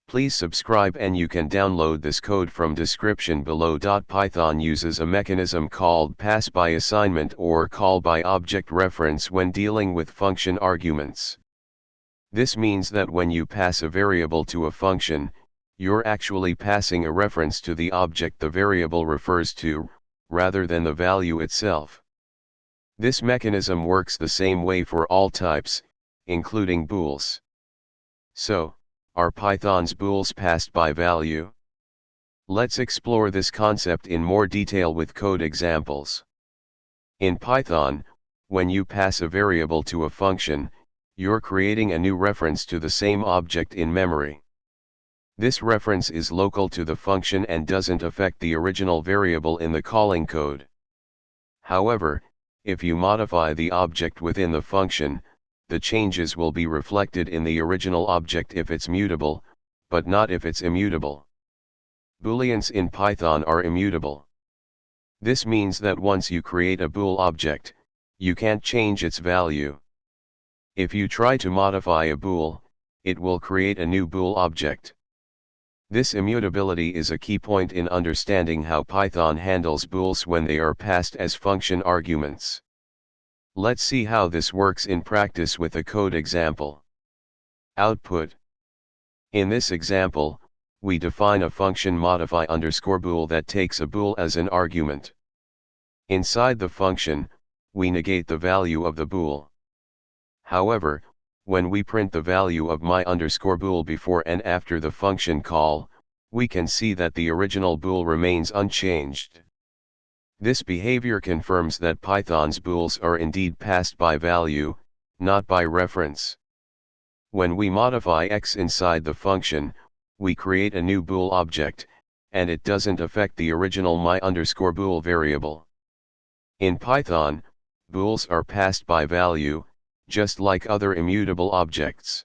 Please subscribe and you can download this code from description below. Python uses a mechanism called pass by assignment or call by object reference when dealing with function arguments. This means that when you pass a variable to a function, you're actually passing a reference to the object the variable refers to, rather than the value itself. This mechanism works the same way for all types, including bools. So, are Python's bools passed by value? Let's explore this concept in more detail with code examples. In Python, when you pass a variable to a function, you're creating a new reference to the same object in memory. This reference is local to the function and doesn't affect the original variable in the calling code. However, if you modify the object within the function, the changes will be reflected in the original object if it's mutable, but not if it's immutable. Booleans in Python are immutable. This means that once you create a bool object, you can't change its value. If you try to modify a bool, it will create a new bool object. This immutability is a key point in understanding how Python handles bools when they are passed as function arguments. Let's see how this works in practice with a code example. Output. In this example, we define a function modify_bool that takes a bool as an argument. Inside the function, we negate the value of the bool. However, when we print the value of my_bool before and after the function call, we can see that the original bool remains unchanged. This behavior confirms that Python's bools are indeed passed by value, not by reference. When we modify x inside the function, we create a new bool object, and it doesn't affect the original my_bool variable. In Python, bools are passed by value, just like other immutable objects.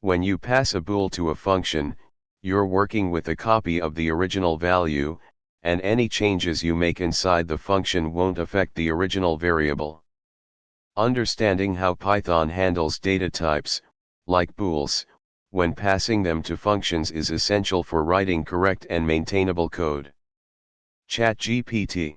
When you pass a bool to a function, you're working with a copy of the original value, and any changes you make inside the function won't affect the original variable. Understanding how Python handles data types, like bools, when passing them to functions is essential for writing correct and maintainable code. ChatGPT